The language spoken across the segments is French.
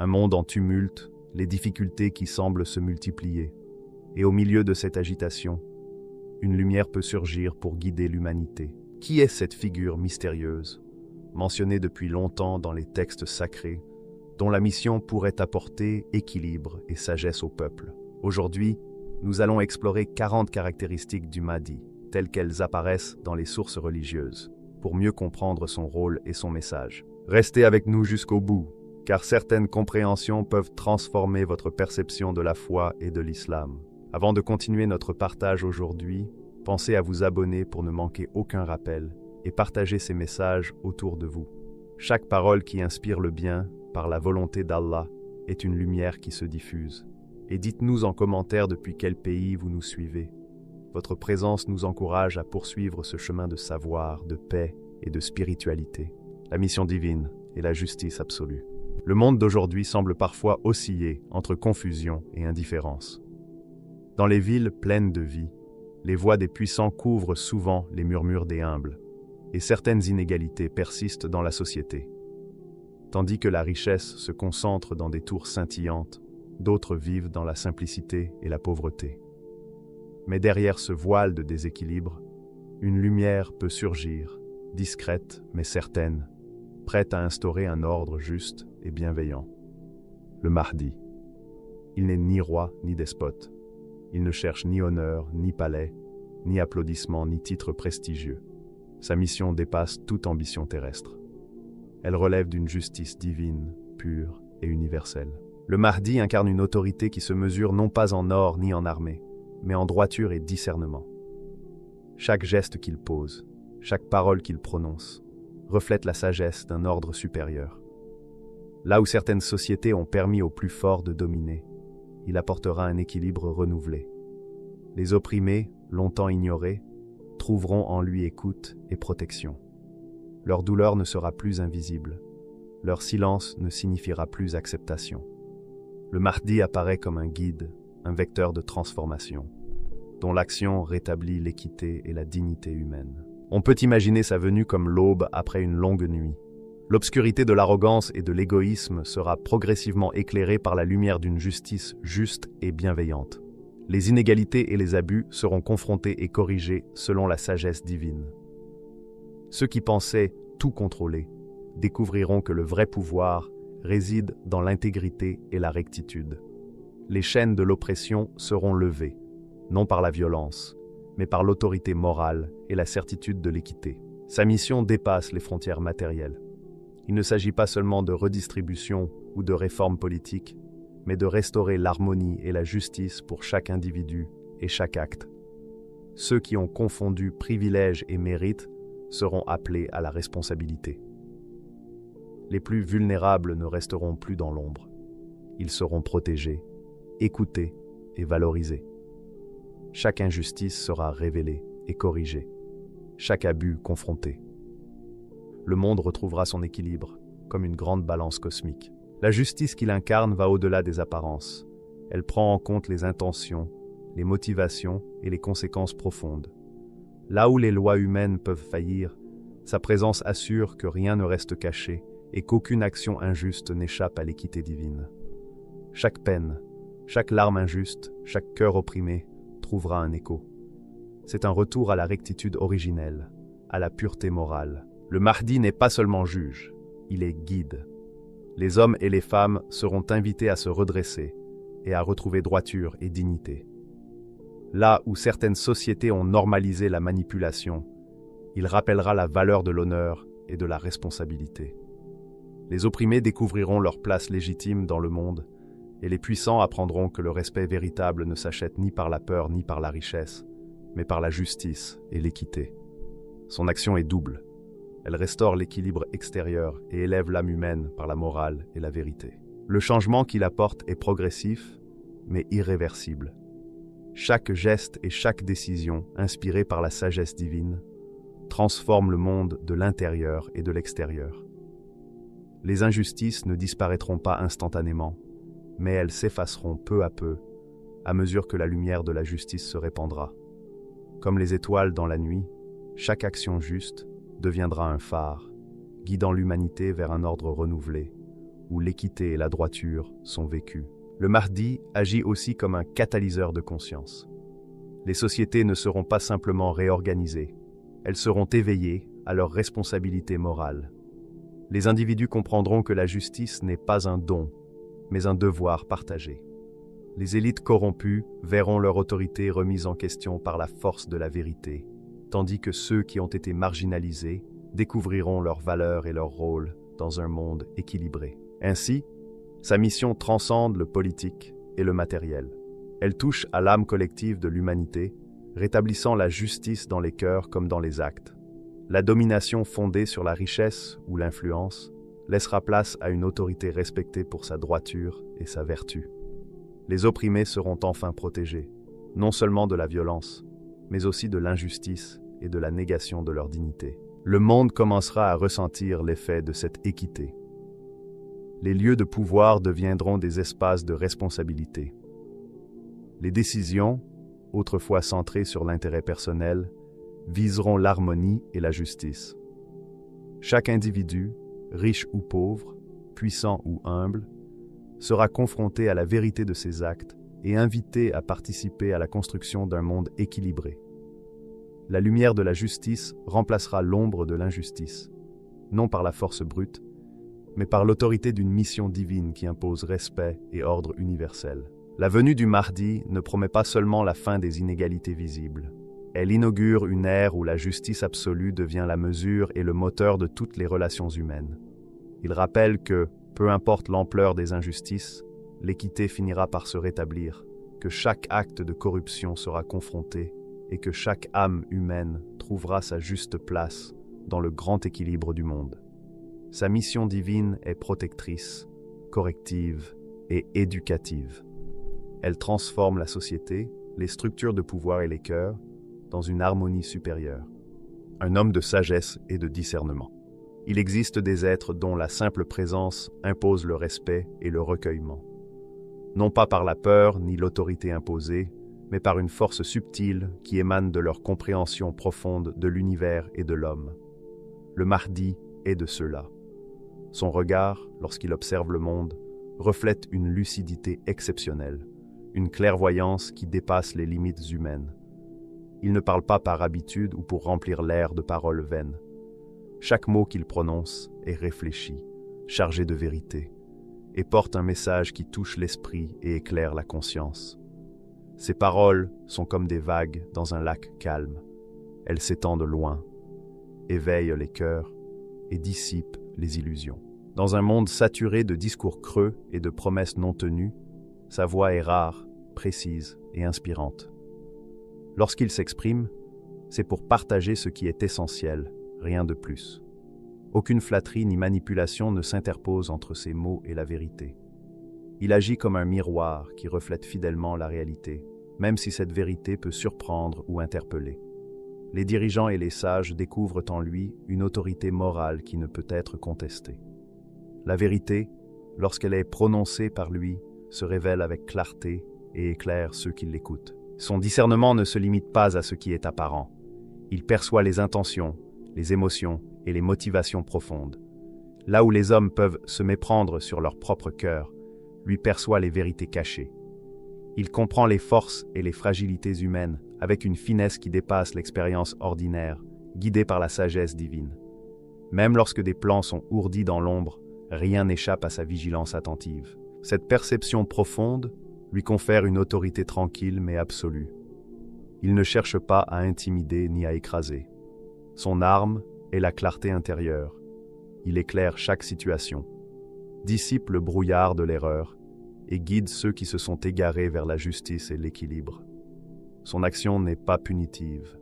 Un monde en tumulte, les difficultés qui semblent se multiplier. Et au milieu de cette agitation, une lumière peut surgir pour guider l'humanité. Qui est cette figure mystérieuse, mentionnée depuis longtemps dans les textes sacrés, dont la mission pourrait apporter équilibre et sagesse au peuple? Aujourd'hui, nous allons explorer 40 caractéristiques du Mahdi, telles qu'elles apparaissent dans les sources religieuses, pour mieux comprendre son rôle et son message. Restez avec nous jusqu'au bout, car certaines compréhensions peuvent transformer votre perception de la foi et de l'islam. Avant de continuer notre partage aujourd'hui, pensez à vous abonner pour ne manquer aucun rappel et partager ces messages autour de vous. Chaque parole qui inspire le bien, par la volonté d'Allah, est une lumière qui se diffuse. Et dites-nous en commentaire depuis quel pays vous nous suivez. Votre présence nous encourage à poursuivre ce chemin de savoir, de paix et de spiritualité. La mission divine et la justice absolue. Le monde d'aujourd'hui semble parfois osciller entre confusion et indifférence. Dans les villes pleines de vie, les voix des puissants couvrent souvent les murmures des humbles, et certaines inégalités persistent dans la société. Tandis que la richesse se concentre dans des tours scintillantes, d'autres vivent dans la simplicité et la pauvreté. Mais derrière ce voile de déséquilibre, une lumière peut surgir, discrète mais certaine, prête à instaurer un ordre juste et bienveillant. Le Mahdi. Il n'est ni roi ni despote. Il ne cherche ni honneur, ni palais, ni applaudissements, ni titres prestigieux. Sa mission dépasse toute ambition terrestre. Elle relève d'une justice divine, pure et universelle. Le Mahdi incarne une autorité qui se mesure non pas en or ni en armée, mais en droiture et discernement. Chaque geste qu'il pose, chaque parole qu'il prononce, reflète la sagesse d'un ordre supérieur. Là où certaines sociétés ont permis aux plus forts de dominer, il apportera un équilibre renouvelé. Les opprimés, longtemps ignorés, trouveront en lui écoute et protection. Leur douleur ne sera plus invisible. Leur silence ne signifiera plus acceptation. Le Mahdi apparaît comme un guide, un vecteur de transformation, dont l'action rétablit l'équité et la dignité humaine. On peut imaginer sa venue comme l'aube après une longue nuit. L'obscurité de l'arrogance et de l'égoïsme sera progressivement éclairée par la lumière d'une justice juste et bienveillante. Les inégalités et les abus seront confrontés et corrigés selon la sagesse divine. Ceux qui pensaient tout contrôler découvriront que le vrai pouvoir réside dans l'intégrité et la rectitude. Les chaînes de l'oppression seront levées, non par la violence, mais par l'autorité morale et la certitude de l'équité. Sa mission dépasse les frontières matérielles. Il ne s'agit pas seulement de redistribution ou de réforme politique, mais de restaurer l'harmonie et la justice pour chaque individu et chaque acte. Ceux qui ont confondu privilèges et mérites seront appelés à la responsabilité. Les plus vulnérables ne resteront plus dans l'ombre. Ils seront protégés, écoutés et valorisés. Chaque injustice sera révélée et corrigée, chaque abus confronté. Le monde retrouvera son équilibre, comme une grande balance cosmique. La justice qu'il incarne va au-delà des apparences. Elle prend en compte les intentions, les motivations et les conséquences profondes. Là où les lois humaines peuvent faillir, sa présence assure que rien ne reste caché et qu'aucune action injuste n'échappe à l'équité divine. Chaque peine, chaque larme injuste, chaque cœur opprimé trouvera un écho. C'est un retour à la rectitude originelle, à la pureté morale. Le Mahdi n'est pas seulement juge, il est guide. Les hommes et les femmes seront invités à se redresser et à retrouver droiture et dignité. Là où certaines sociétés ont normalisé la manipulation, il rappellera la valeur de l'honneur et de la responsabilité. Les opprimés découvriront leur place légitime dans le monde, et les puissants apprendront que le respect véritable ne s'achète ni par la peur ni par la richesse, mais par la justice et l'équité. Son action est double. Elle restaure l'équilibre extérieur et élève l'âme humaine par la morale et la vérité. Le changement qu'il apporte est progressif, mais irréversible. Chaque geste et chaque décision, inspirée par la sagesse divine, transforme le monde de l'intérieur et de l'extérieur. Les injustices ne disparaîtront pas instantanément, mais elles s'effaceront peu à mesure que la lumière de la justice se répandra. Comme les étoiles dans la nuit, chaque action juste deviendra un phare, guidant l'humanité vers un ordre renouvelé, où l'équité et la droiture sont vécues. Le Mahdi agit aussi comme un catalyseur de conscience. Les sociétés ne seront pas simplement réorganisées, elles seront éveillées à leurs responsabilités morales. Les individus comprendront que la justice n'est pas un don, mais un devoir partagé. Les élites corrompues verront leur autorité remise en question par la force de la vérité, tandis que ceux qui ont été marginalisés découvriront leurs valeurs et leur rôle dans un monde équilibré. Ainsi, sa mission transcende le politique et le matériel. Elle touche à l'âme collective de l'humanité, rétablissant la justice dans les cœurs comme dans les actes. La domination fondée sur la richesse ou l'influence laissera place à une autorité respectée pour sa droiture et sa vertu. Les opprimés seront enfin protégés, non seulement de la violence, mais aussi de l'injustice et de la négation de leur dignité. Le monde commencera à ressentir l'effet de cette équité. Les lieux de pouvoir deviendront des espaces de responsabilité. Les décisions, autrefois centrées sur l'intérêt personnel, viseront l'harmonie et la justice. Chaque individu, riche ou pauvre, puissant ou humble, sera confronté à la vérité de ses actes et invité à participer à la construction d'un monde équilibré. La lumière de la justice remplacera l'ombre de l'injustice, non par la force brute, mais par l'autorité d'une mission divine qui impose respect et ordre universel. La venue du Mahdi ne promet pas seulement la fin des inégalités visibles. Elle inaugure une ère où la justice absolue devient la mesure et le moteur de toutes les relations humaines. Il rappelle que, peu importe l'ampleur des injustices, l'équité finira par se rétablir, que chaque acte de corruption sera confronté et que chaque âme humaine trouvera sa juste place dans le grand équilibre du monde. Sa mission divine est protectrice, corrective et éducative. Elle transforme la société, les structures de pouvoir et les cœurs dans une harmonie supérieure. Un homme de sagesse et de discernement. Il existe des êtres dont la simple présence impose le respect et le recueillement. Non pas par la peur ni l'autorité imposée, mais par une force subtile qui émane de leur compréhension profonde de l'univers et de l'homme. Le Mahdi est de ceux-là. Son regard, lorsqu'il observe le monde, reflète une lucidité exceptionnelle, une clairvoyance qui dépasse les limites humaines. Il ne parle pas par habitude ou pour remplir l'air de paroles vaines. Chaque mot qu'il prononce est réfléchi, chargé de vérité, et porte un message qui touche l'esprit et éclaire la conscience. Ses paroles sont comme des vagues dans un lac calme. Elles s'étendent loin, éveillent les cœurs et dissipent les illusions. Dans un monde saturé de discours creux et de promesses non tenues, sa voix est rare, précise et inspirante. Lorsqu'il s'exprime, c'est pour partager ce qui est essentiel, rien de plus. Aucune flatterie ni manipulation ne s'interpose entre ses mots et la vérité. Il agit comme un miroir qui reflète fidèlement la réalité, même si cette vérité peut surprendre ou interpeller. Les dirigeants et les sages découvrent en lui une autorité morale qui ne peut être contestée. La vérité, lorsqu'elle est prononcée par lui, se révèle avec clarté et éclaire ceux qui l'écoutent. Son discernement ne se limite pas à ce qui est apparent. Il perçoit les intentions, les émotions et les motivations profondes. Là où les hommes peuvent se méprendre sur leur propre cœur, lui perçoit les vérités cachées. Il comprend les forces et les fragilités humaines avec une finesse qui dépasse l'expérience ordinaire, guidée par la sagesse divine. Même lorsque des plans sont ourdis dans l'ombre, rien n'échappe à sa vigilance attentive. Cette perception profonde lui confère une autorité tranquille mais absolue. Il ne cherche pas à intimider ni à écraser. Son arme est la clarté intérieure. Il éclaire chaque situation, dissipe le brouillard de l'erreur et guide ceux qui se sont égarés vers la justice et l'équilibre. Son action n'est pas punitive,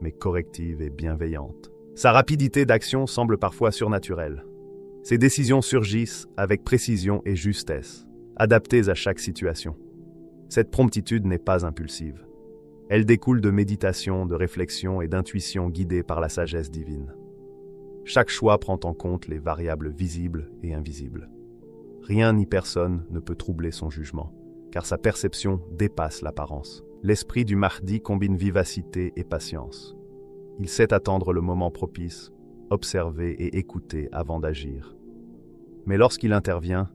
mais corrective et bienveillante. Sa rapidité d'action semble parfois surnaturelle. Ses décisions surgissent avec précision et justesse, adaptées à chaque situation. Cette promptitude n'est pas impulsive. Elle découle de méditation, de réflexion et d'intuition guidée par la sagesse divine. Chaque choix prend en compte les variables visibles et invisibles. Rien ni personne ne peut troubler son jugement, car sa perception dépasse l'apparence. L'esprit du Mahdi combine vivacité et patience. Il sait attendre le moment propice, observer et écouter avant d'agir. Mais lorsqu'il intervient,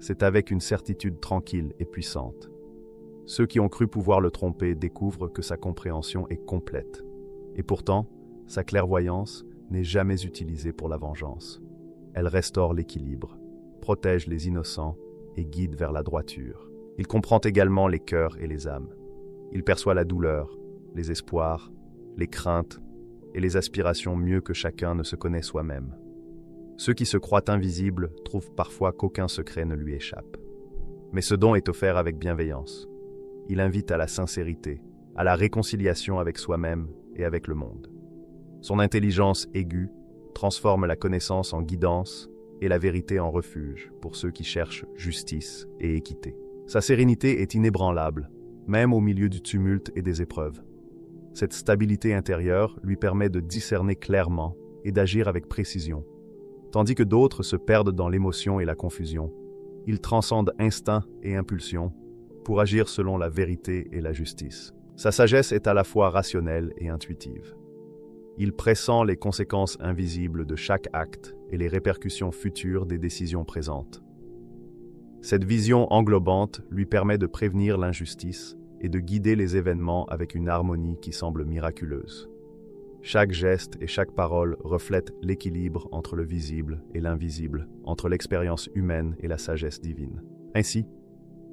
c'est avec une certitude tranquille et puissante. Ceux qui ont cru pouvoir le tromper découvrent que sa compréhension est complète. Et pourtant, sa clairvoyance n'est jamais utilisée pour la vengeance. Elle restaure l'équilibre, protège les innocents et guide vers la droiture. Il comprend également les cœurs et les âmes. Il perçoit la douleur, les espoirs, les craintes et les aspirations mieux que chacun ne se connaît soi-même. Ceux qui se croient invisibles trouvent parfois qu'aucun secret ne lui échappe. Mais ce don est offert avec bienveillance. Il invite à la sincérité, à la réconciliation avec soi-même et avec le monde. Son intelligence aiguë transforme la connaissance en guidance et la vérité en refuge pour ceux qui cherchent justice et équité. Sa sérénité est inébranlable, même au milieu du tumulte et des épreuves. Cette stabilité intérieure lui permet de discerner clairement et d'agir avec précision. Tandis que d'autres se perdent dans l'émotion et la confusion, il transcende instinct et impulsion pour agir selon la vérité et la justice. Sa sagesse est à la fois rationnelle et intuitive. Il pressent les conséquences invisibles de chaque acte et les répercussions futures des décisions présentes. Cette vision englobante lui permet de prévenir l'injustice et de guider les événements avec une harmonie qui semble miraculeuse. Chaque geste et chaque parole reflètent l'équilibre entre le visible et l'invisible, entre l'expérience humaine et la sagesse divine. Ainsi,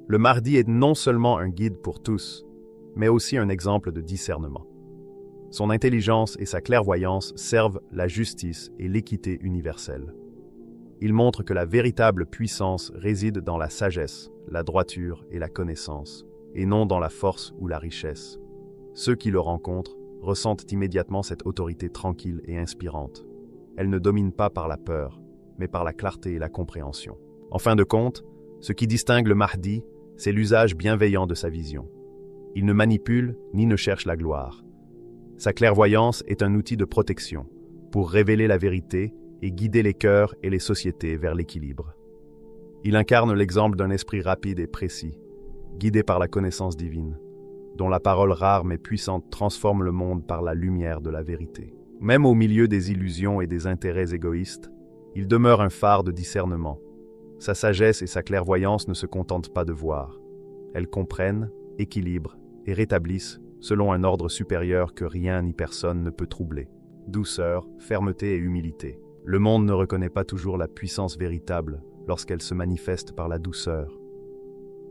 le Mahdi est non seulement un guide pour tous, mais aussi un exemple de discernement. Son intelligence et sa clairvoyance servent la justice et l'équité universelle. Il montre que la véritable puissance réside dans la sagesse, la droiture et la connaissance, et non dans la force ou la richesse. Ceux qui le rencontrent ressentent immédiatement cette autorité tranquille et inspirante. Elle ne domine pas par la peur, mais par la clarté et la compréhension. En fin de compte, ce qui distingue le Mahdi, c'est l'usage bienveillant de sa vision. Il ne manipule ni ne cherche la gloire. Sa clairvoyance est un outil de protection pour révéler la vérité et guider les cœurs et les sociétés vers l'équilibre. Il incarne l'exemple d'un esprit rapide et précis, guidé par la connaissance divine, dont la parole rare mais puissante transforme le monde par la lumière de la vérité. Même au milieu des illusions et des intérêts égoïstes, il demeure un phare de discernement. Sa sagesse et sa clairvoyance ne se contentent pas de voir. Elles comprennent, équilibrent et rétablissent selon un ordre supérieur que rien ni personne ne peut troubler. Douceur, fermeté et humilité. Le monde ne reconnaît pas toujours la puissance véritable lorsqu'elle se manifeste par la douceur.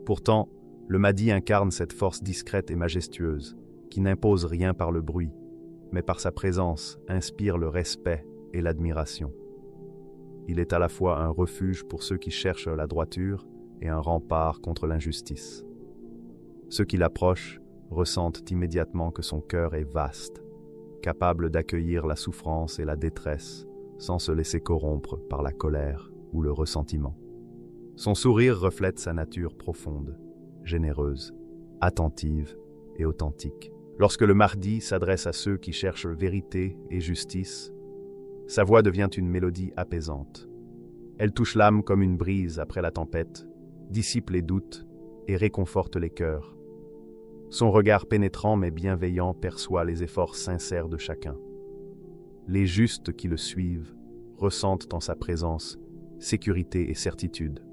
Pourtant, le Mahdi incarne cette force discrète et majestueuse, qui n'impose rien par le bruit, mais par sa présence inspire le respect et l'admiration. Il est à la fois un refuge pour ceux qui cherchent la droiture et un rempart contre l'injustice. Ceux qui l'approchent ressentent immédiatement que son cœur est vaste, capable d'accueillir la souffrance et la détresse sans se laisser corrompre par la colère ou le ressentiment. Son sourire reflète sa nature profonde, généreuse, attentive et authentique. Lorsque le Mahdi s'adresse à ceux qui cherchent vérité et justice, sa voix devient une mélodie apaisante. Elle touche l'âme comme une brise après la tempête, dissipe les doutes et réconforte les cœurs. Son regard pénétrant mais bienveillant perçoit les efforts sincères de chacun. Les justes qui le suivent ressentent en sa présence sécurité et certitude.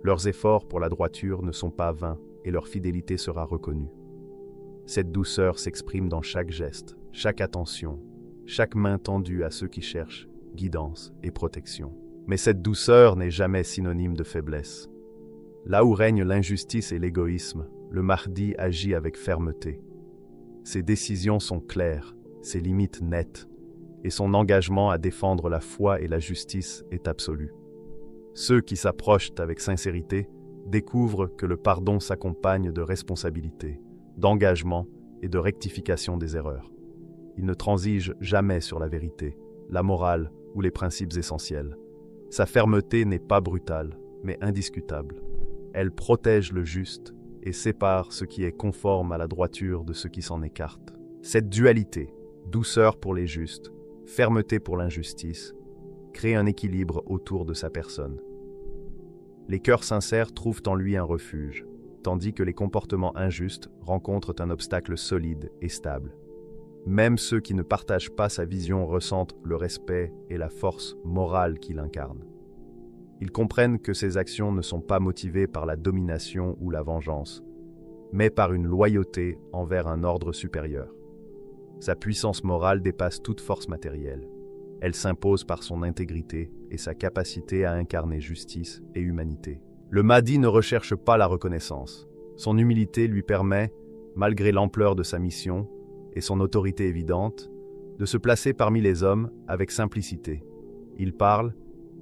Leurs efforts pour la droiture ne sont pas vains et leur fidélité sera reconnue. Cette douceur s'exprime dans chaque geste, chaque attention, chaque main tendue à ceux qui cherchent guidance et protection. Mais cette douceur n'est jamais synonyme de faiblesse. Là où règne l'injustice et l'égoïsme, le Mahdi agit avec fermeté. Ses décisions sont claires, ses limites nettes, et son engagement à défendre la foi et la justice est absolu. Ceux qui s'approchent avec sincérité découvrent que le pardon s'accompagne de responsabilité, d'engagement et de rectification des erreurs. Il ne transige jamais sur la vérité, la morale ou les principes essentiels. Sa fermeté n'est pas brutale, mais indiscutable. Elle protège le juste et sépare ce qui est conforme à la droiture de ce qui s'en écarte. Cette dualité, douceur pour les justes, fermeté pour l'injustice, crée un équilibre autour de sa personne. Les cœurs sincères trouvent en lui un refuge, tandis que les comportements injustes rencontrent un obstacle solide et stable. Même ceux qui ne partagent pas sa vision ressentent le respect et la force morale qu'il incarne. Ils comprennent que ces actions ne sont pas motivées par la domination ou la vengeance, mais par une loyauté envers un ordre supérieur. Sa puissance morale dépasse toute force matérielle. Elle s'impose par son intégrité et sa capacité à incarner justice et humanité. Le Mahdi ne recherche pas la reconnaissance. Son humilité lui permet, malgré l'ampleur de sa mission et son autorité évidente, de se placer parmi les hommes avec simplicité. Il parle,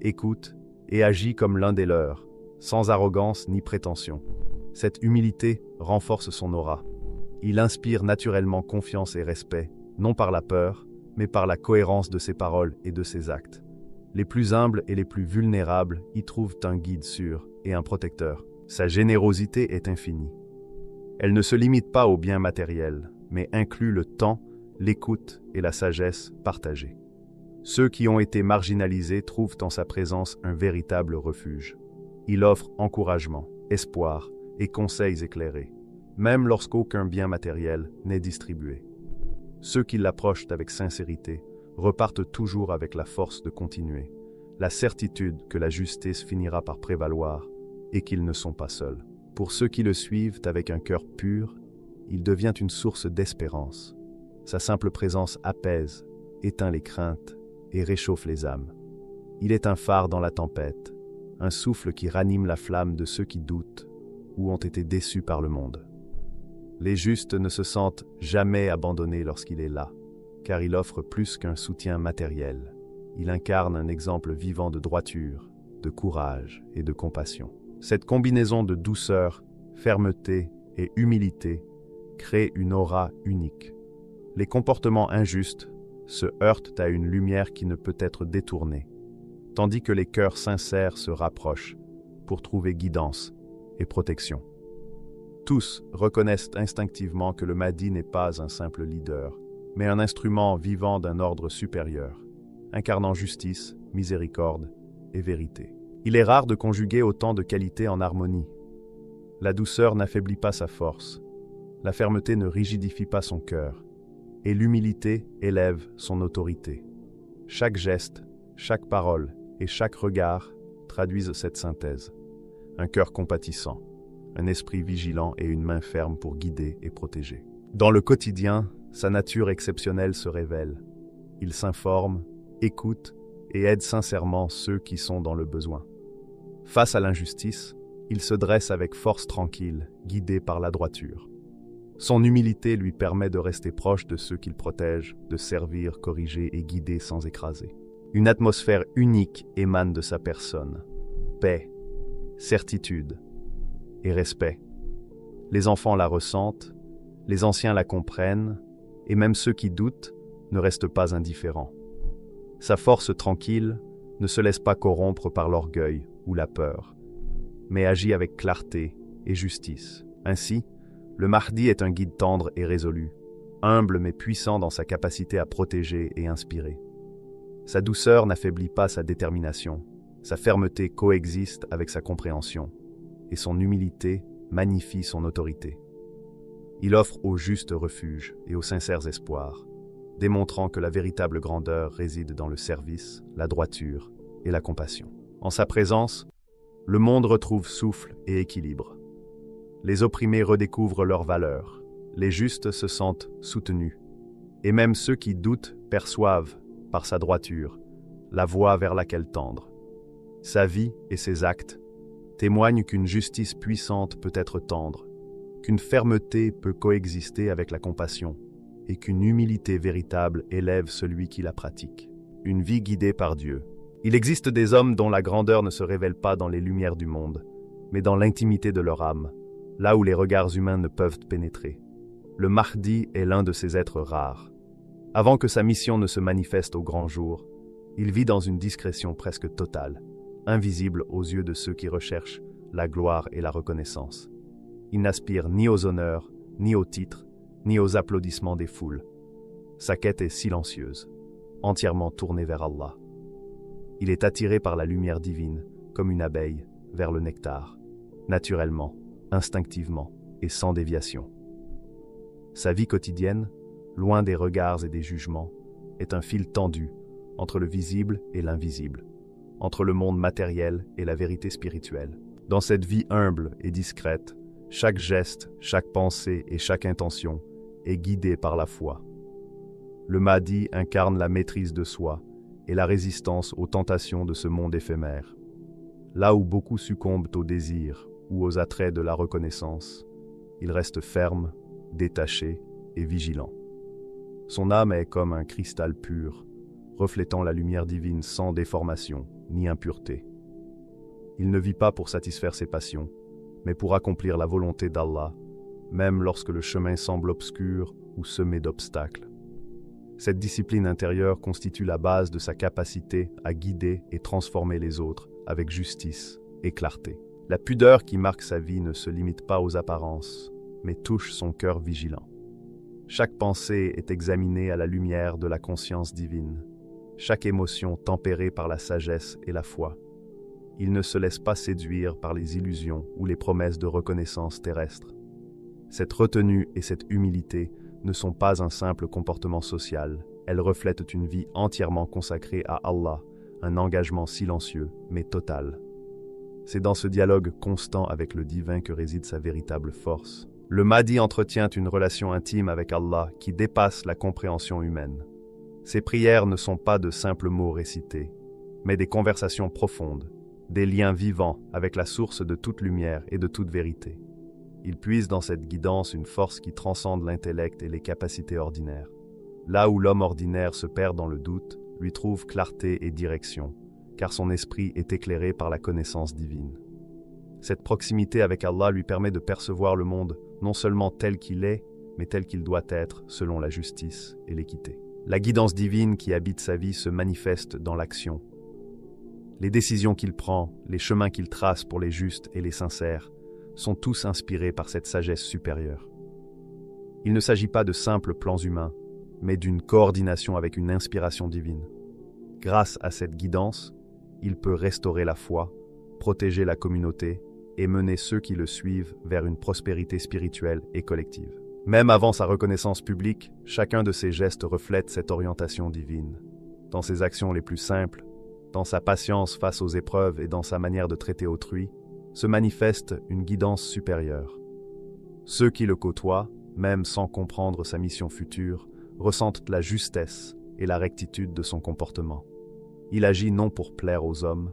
écoute et agit comme l'un des leurs, sans arrogance ni prétention. Cette humilité renforce son aura. Il inspire naturellement confiance et respect, non par la peur, mais par la cohérence de ses paroles et de ses actes. Les plus humbles et les plus vulnérables y trouvent un guide sûr et un protecteur. Sa générosité est infinie. Elle ne se limite pas aux biens matériels, mais inclut le temps, l'écoute et la sagesse partagées. Ceux qui ont été marginalisés trouvent en sa présence un véritable refuge. Il offre encouragement, espoir et conseils éclairés, même lorsqu'aucun bien matériel n'est distribué. Ceux qui l'approchent avec sincérité repartent toujours avec la force de continuer, la certitude que la justice finira par prévaloir et qu'ils ne sont pas seuls. Pour ceux qui le suivent avec un cœur pur, il devient une source d'espérance. Sa simple présence apaise, éteint les craintes et réchauffe les âmes. Il est un phare dans la tempête, un souffle qui ranime la flamme de ceux qui doutent ou ont été déçus par le monde. Les justes ne se sentent jamais abandonnés lorsqu'il est là, car il offre plus qu'un soutien matériel. Il incarne un exemple vivant de droiture, de courage et de compassion. Cette combinaison de douceur, fermeté et humilité crée une aura unique. Les comportements injustes se heurtent à une lumière qui ne peut être détournée, tandis que les cœurs sincères se rapprochent pour trouver guidance et protection. Tous reconnaissent instinctivement que le Mahdi n'est pas un simple leader, mais un instrument vivant d'un ordre supérieur, incarnant justice, miséricorde et vérité. Il est rare de conjuguer autant de qualités en harmonie. La douceur n'affaiblit pas sa force, la fermeté ne rigidifie pas son cœur, et l'humilité élève son autorité. Chaque geste, chaque parole et chaque regard traduisent cette synthèse. Un cœur compatissant, un esprit vigilant et une main ferme pour guider et protéger. Dans le quotidien, sa nature exceptionnelle se révèle. Il s'informe, écoute et aide sincèrement ceux qui sont dans le besoin. Face à l'injustice, il se dresse avec force tranquille, guidé par la droiture. Son humilité lui permet de rester proche de ceux qu'il protège, de servir, corriger et guider sans écraser. Une atmosphère unique émane de sa personne. Paix, certitude et respect. Les enfants la ressentent, les anciens la comprennent, et même ceux qui doutent ne restent pas indifférents. Sa force tranquille ne se laisse pas corrompre par l'orgueil ou la peur, mais agit avec clarté et justice. Ainsi, le Mahdi est un guide tendre et résolu, humble mais puissant dans sa capacité à protéger et inspirer. Sa douceur n'affaiblit pas sa détermination, sa fermeté coexiste avec sa compréhension, et son humilité magnifie son autorité. Il offre au juste refuge et aux sincères espoirs, démontrant que la véritable grandeur réside dans le service, la droiture et la compassion. En sa présence, le monde retrouve souffle et équilibre. Les opprimés redécouvrent leur valeur, les justes se sentent soutenus, et même ceux qui doutent perçoivent, par sa droiture, la voie vers laquelle tendre. Sa vie et ses actes témoignent qu'une justice puissante peut être tendre, qu'une fermeté peut coexister avec la compassion, et qu'une humilité véritable élève celui qui la pratique. Une vie guidée par Dieu. Il existe des hommes dont la grandeur ne se révèle pas dans les lumières du monde, mais dans l'intimité de leur âme, là où les regards humains ne peuvent pénétrer. Le Mahdi est l'un de ces êtres rares. Avant que sa mission ne se manifeste au grand jour, il vit dans une discrétion presque totale, invisible aux yeux de ceux qui recherchent la gloire et la reconnaissance. Il n'aspire ni aux honneurs, ni aux titres, ni aux applaudissements des foules. Sa quête est silencieuse, entièrement tournée vers Allah. Il est attiré par la lumière divine, comme une abeille, vers le nectar, naturellement, instinctivement et sans déviation. Sa vie quotidienne, loin des regards et des jugements, est un fil tendu entre le visible et l'invisible. entre le monde matériel et la vérité spirituelle. Dans cette vie humble et discrète, chaque geste, chaque pensée et chaque intention est guidé par la foi. Le Mahdi incarne la maîtrise de soi et la résistance aux tentations de ce monde éphémère. Là où beaucoup succombent aux désirs ou aux attraits de la reconnaissance, il reste ferme, détaché et vigilant. Son âme est comme un cristal pur, reflétant la lumière divine sans déformation ni impureté. Il ne vit pas pour satisfaire ses passions, mais pour accomplir la volonté d'Allah, même lorsque le chemin semble obscur ou semé d'obstacles. Cette discipline intérieure constitue la base de sa capacité à guider et transformer les autres avec justice et clarté. La pudeur qui marque sa vie ne se limite pas aux apparences, mais touche son cœur vigilant. Chaque pensée est examinée à la lumière de la conscience divine, chaque émotion tempérée par la sagesse et la foi. Il ne se laisse pas séduire par les illusions ou les promesses de reconnaissance terrestre. Cette retenue et cette humilité ne sont pas un simple comportement social, elles reflètent une vie entièrement consacrée à Allah, un engagement silencieux mais total. C'est dans ce dialogue constant avec le divin que réside sa véritable force. Le Mahdi entretient une relation intime avec Allah qui dépasse la compréhension humaine. Ses prières ne sont pas de simples mots récités, mais des conversations profondes, des liens vivants avec la source de toute lumière et de toute vérité. Il puise dans cette guidance une force qui transcende l'intellect et les capacités ordinaires. Là où l'homme ordinaire se perd dans le doute, lui trouve clarté et direction, car son esprit est éclairé par la connaissance divine. Cette proximité avec Allah lui permet de percevoir le monde non seulement tel qu'il est, mais tel qu'il doit être selon la justice et l'équité. La guidance divine qui habite sa vie se manifeste dans l'action. Les décisions qu'il prend, les chemins qu'il trace pour les justes et les sincères, sont tous inspirés par cette sagesse supérieure. Il ne s'agit pas de simples plans humains, mais d'une coordination avec une inspiration divine. Grâce à cette guidance, il peut restaurer la foi, protéger la communauté et mener ceux qui le suivent vers une prospérité spirituelle et collective. Même avant sa reconnaissance publique, chacun de ses gestes reflète cette orientation divine. Dans ses actions les plus simples, dans sa patience face aux épreuves et dans sa manière de traiter autrui, se manifeste une guidance supérieure. Ceux qui le côtoient, même sans comprendre sa mission future, ressentent la justesse et la rectitude de son comportement. Il agit non pour plaire aux hommes,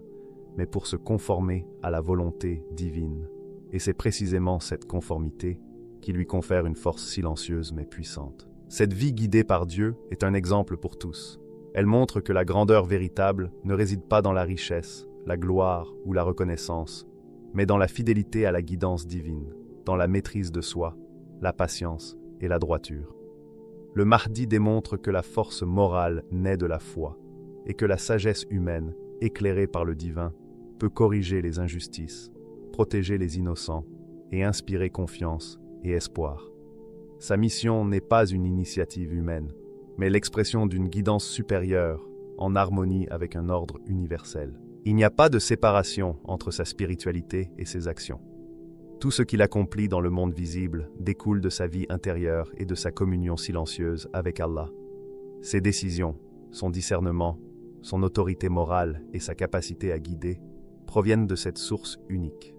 mais pour se conformer à la volonté divine. Et c'est précisément cette conformité qui lui confère une force silencieuse mais puissante. Cette vie guidée par Dieu est un exemple pour tous. Elle montre que la grandeur véritable ne réside pas dans la richesse, la gloire ou la reconnaissance, mais dans la fidélité à la guidance divine, dans la maîtrise de soi, la patience et la droiture. Le Mahdi démontre que la force morale naît de la foi et que la sagesse humaine, éclairée par le divin, peut corriger les injustices, protéger les innocents et inspirer confiance et espoir. Sa mission n'est pas une initiative humaine, mais l'expression d'une guidance supérieure en harmonie avec un ordre universel. Il n'y a pas de séparation entre sa spiritualité et ses actions. Tout ce qu'il accomplit dans le monde visible découle de sa vie intérieure et de sa communion silencieuse avec Allah. Ses décisions, son discernement, son autorité morale et sa capacité à guider proviennent de cette source unique.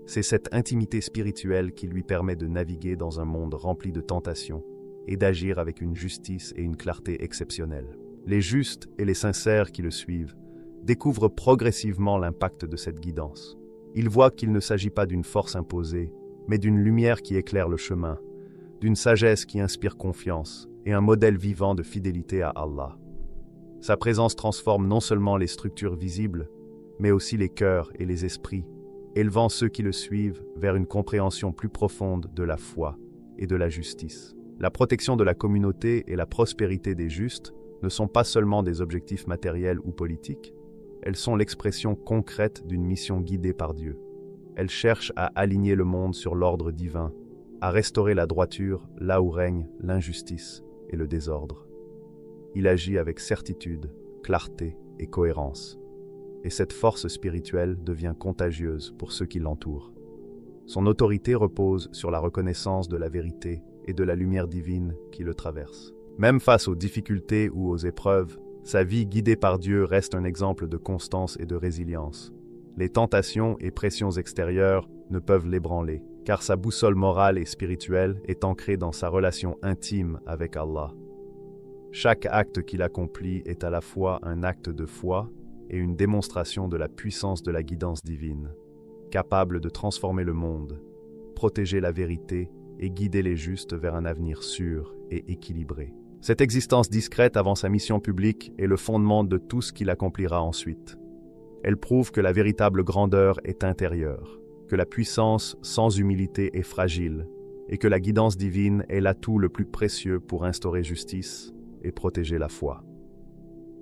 C'est cette intimité spirituelle qui lui permet de naviguer dans un monde rempli de tentations et d'agir avec une justice et une clarté exceptionnelles. Les justes et les sincères qui le suivent découvrent progressivement l'impact de cette guidance. Ils voient qu'il ne s'agit pas d'une force imposée, mais d'une lumière qui éclaire le chemin, d'une sagesse qui inspire confiance et un modèle vivant de fidélité à Allah. Sa présence transforme non seulement les structures visibles, mais aussi les cœurs et les esprits, élevant ceux qui le suivent vers une compréhension plus profonde de la foi et de la justice. La protection de la communauté et la prospérité des justes ne sont pas seulement des objectifs matériels ou politiques, elles sont l'expression concrète d'une mission guidée par Dieu. Elles cherchent à aligner le monde sur l'ordre divin, à restaurer la droiture là où règne l'injustice et le désordre. Il agit avec certitude, clarté et cohérence. Et cette force spirituelle devient contagieuse pour ceux qui l'entourent. Son autorité repose sur la reconnaissance de la vérité et de la lumière divine qui le traverse. Même face aux difficultés ou aux épreuves, Sa vie guidée par Dieu reste un exemple de constance et de résilience. Les tentations et pressions extérieures ne peuvent l'ébranler, car sa boussole morale et spirituelle est ancrée dans sa relation intime avec Allah. Chaque acte qu'il accomplit est à la fois un acte de foi et une démonstration de la puissance de la guidance divine, capable de transformer le monde, protéger la vérité et guider les justes vers un avenir sûr et équilibré. Cette existence discrète avant sa mission publique est le fondement de tout ce qu'il accomplira ensuite. Elle prouve que la véritable grandeur est intérieure, que la puissance sans humilité est fragile, et que la guidance divine est l'atout le plus précieux pour instaurer justice et protéger la foi.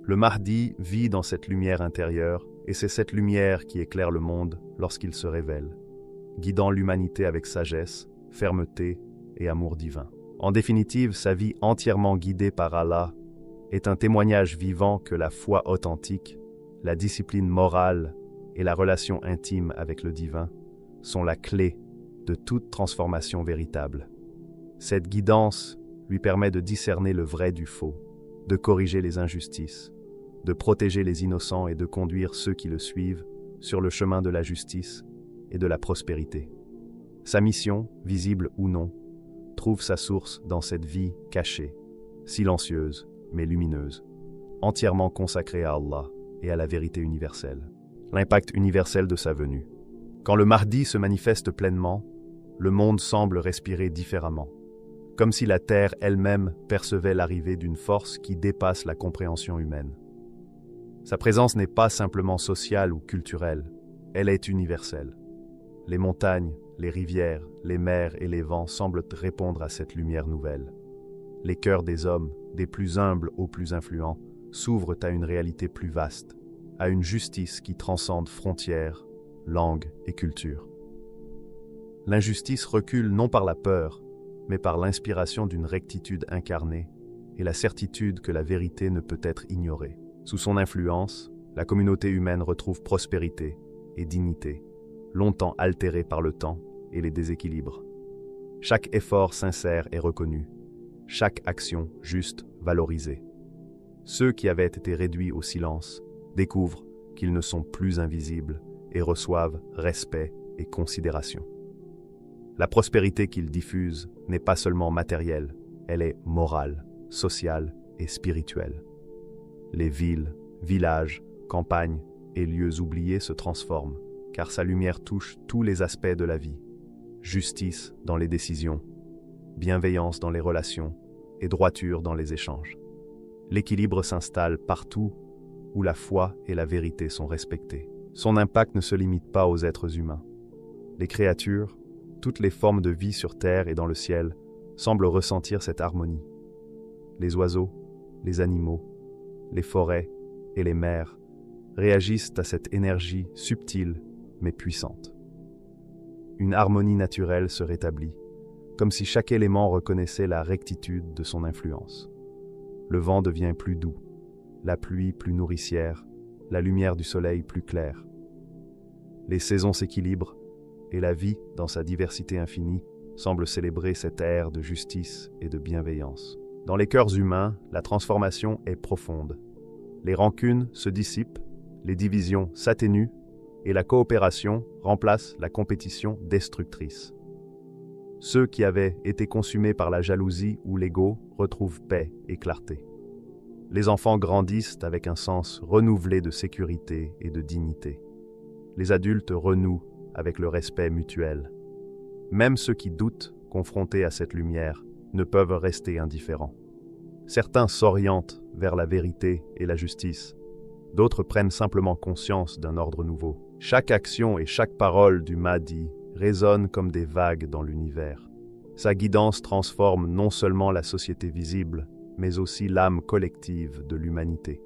Le Mahdi vit dans cette lumière intérieure, et c'est cette lumière qui éclaire le monde lorsqu'il se révèle, guidant l'humanité avec sagesse, fermeté et amour divin. En définitive, sa vie entièrement guidée par Allah est un témoignage vivant que la foi authentique, la discipline morale et la relation intime avec le divin sont la clé de toute transformation véritable. Cette guidance lui permet de discerner le vrai du faux, de corriger les injustices, de protéger les innocents et de conduire ceux qui le suivent sur le chemin de la justice et de la prospérité. Sa mission, visible ou non, trouve sa source dans cette vie cachée, silencieuse mais lumineuse, entièrement consacrée à Allah et à la vérité universelle. L'impact universel de sa venue. Quand le Mahdi se manifeste pleinement, le monde semble respirer différemment, comme si la terre elle-même percevait l'arrivée d'une force qui dépasse la compréhension humaine. Sa présence n'est pas simplement sociale ou culturelle, elle est universelle. Les montagnes, les rivières, les mers et les vents semblent répondre à cette lumière nouvelle. Les cœurs des hommes, des plus humbles aux plus influents, s'ouvrent à une réalité plus vaste, à une justice qui transcende frontières, langues et cultures. L'injustice recule non par la peur, mais par l'inspiration d'une rectitude incarnée et la certitude que la vérité ne peut être ignorée. Sous son influence, la communauté humaine retrouve prospérité et dignité, longtemps altérées par le temps et les déséquilibres. Chaque effort sincère est reconnu, chaque action juste valorisée. Ceux qui avaient été réduits au silence découvrent qu'ils ne sont plus invisibles et reçoivent respect et considération. La prospérité qu'ils diffusent n'est pas seulement matérielle, elle est morale, sociale et spirituelle. Les villes, villages, campagnes et lieux oubliés se transforment, car sa lumière touche tous les aspects de la vie. Justice dans les décisions, bienveillance dans les relations et droiture dans les échanges. L'équilibre s'installe partout où la foi et la vérité sont respectées. Son impact ne se limite pas aux êtres humains. Les créatures, toutes les formes de vie sur terre et dans le ciel, semblent ressentir cette harmonie. Les oiseaux, les animaux, les forêts et les mers réagissent à cette énergie subtile mais puissante. Une harmonie naturelle se rétablit, comme si chaque élément reconnaissait la rectitude de son influence. Le vent devient plus doux, la pluie plus nourricière, la lumière du soleil plus claire. Les saisons s'équilibrent et la vie, dans sa diversité infinie, semble célébrer cette ère de justice et de bienveillance. Dans les cœurs humains, la transformation est profonde. Les rancunes se dissipent, les divisions s'atténuent et la coopération remplace la compétition destructrice. Ceux qui avaient été consumés par la jalousie ou l'ego retrouvent paix et clarté. Les enfants grandissent avec un sens renouvelé de sécurité et de dignité. Les adultes renouent avec le respect mutuel. Même ceux qui doutent, confrontés à cette lumière, ne peuvent rester indifférents. Certains s'orientent vers la vérité et la justice. D'autres prennent simplement conscience d'un ordre nouveau. Chaque action et chaque parole du Mahdi résonnent comme des vagues dans l'univers. Sa guidance transforme non seulement la société visible, mais aussi l'âme collective de l'humanité.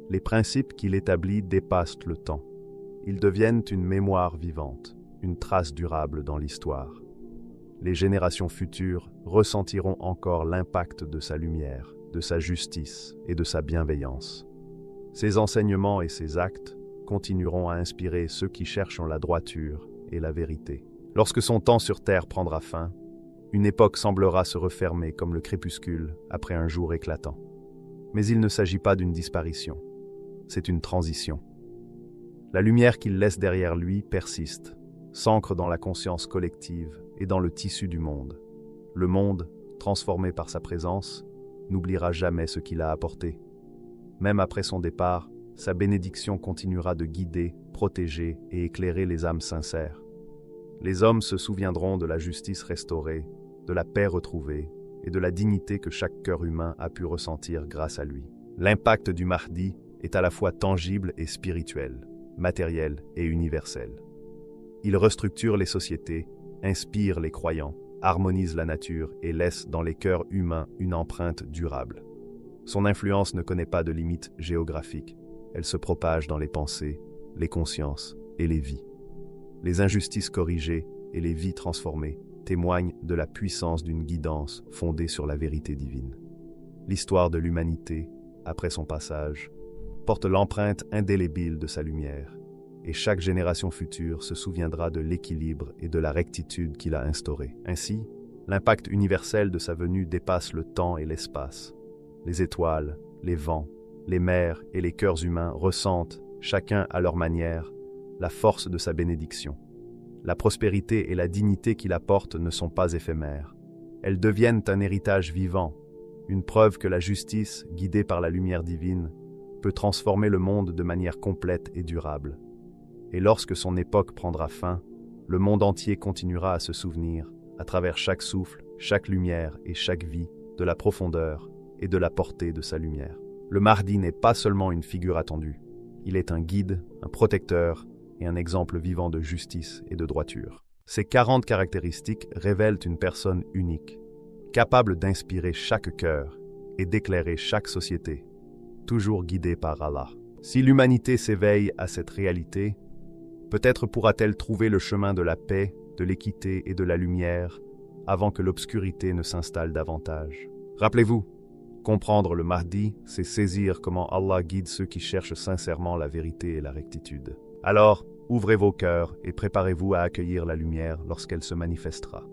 Les principes qu'il établit dépassent le temps. Ils deviennent une mémoire vivante, une trace durable dans l'histoire. Les générations futures ressentiront encore l'impact de sa lumière, de sa justice et de sa bienveillance. Ses enseignements et ses actes continueront à inspirer ceux qui cherchent la droiture et la vérité. Lorsque son temps sur terre prendra fin, une époque semblera se refermer comme le crépuscule après un jour éclatant. Mais il ne s'agit pas d'une disparition, c'est une transition. La lumière qu'il laisse derrière lui persiste, s'ancre dans la conscience collective et dans le tissu du monde. Le monde, transformé par sa présence, n'oubliera jamais ce qu'il a apporté. Même après son départ, sa bénédiction continuera de guider, protéger et éclairer les âmes sincères. Les hommes se souviendront de la justice restaurée, de la paix retrouvée et de la dignité que chaque cœur humain a pu ressentir grâce à lui. L'impact du Mahdi est à la fois tangible et spirituel, matériel et universel. Il restructure les sociétés, inspire les croyants, harmonise la nature et laisse dans les cœurs humains une empreinte durable. Son influence ne connaît pas de limites géographiques, elle se propage dans les pensées, les consciences et les vies. Les injustices corrigées et les vies transformées témoignent de la puissance d'une guidance fondée sur la vérité divine. L'histoire de l'humanité, après son passage, porte l'empreinte indélébile de sa lumière, et chaque génération future se souviendra de l'équilibre et de la rectitude qu'il a instauré. Ainsi, l'impact universel de sa venue dépasse le temps et l'espace. Les étoiles, les vents, les mers et les cœurs humains ressentent, chacun à leur manière, la force de sa bénédiction. La prospérité et la dignité qu'il apporte ne sont pas éphémères. Elles deviennent un héritage vivant, une preuve que la justice, guidée par la lumière divine, peut transformer le monde de manière complète et durable. Et lorsque son époque prendra fin, le monde entier continuera à se souvenir, à travers chaque souffle, chaque lumière et chaque vie, de la profondeur et de la portée de sa lumière. Le Mahdi n'est pas seulement une figure attendue, il est un guide, un protecteur et un exemple vivant de justice et de droiture. Ces 40 caractéristiques révèlent une personne unique, capable d'inspirer chaque cœur et d'éclairer chaque société, toujours guidée par Allah. Si l'humanité s'éveille à cette réalité, peut-être pourra-t-elle trouver le chemin de la paix, de l'équité et de la lumière avant que l'obscurité ne s'installe davantage. Rappelez-vous, comprendre le Mahdi, c'est saisir comment Allah guide ceux qui cherchent sincèrement la vérité et la rectitude. Alors, ouvrez vos cœurs et préparez-vous à accueillir la lumière lorsqu'elle se manifestera.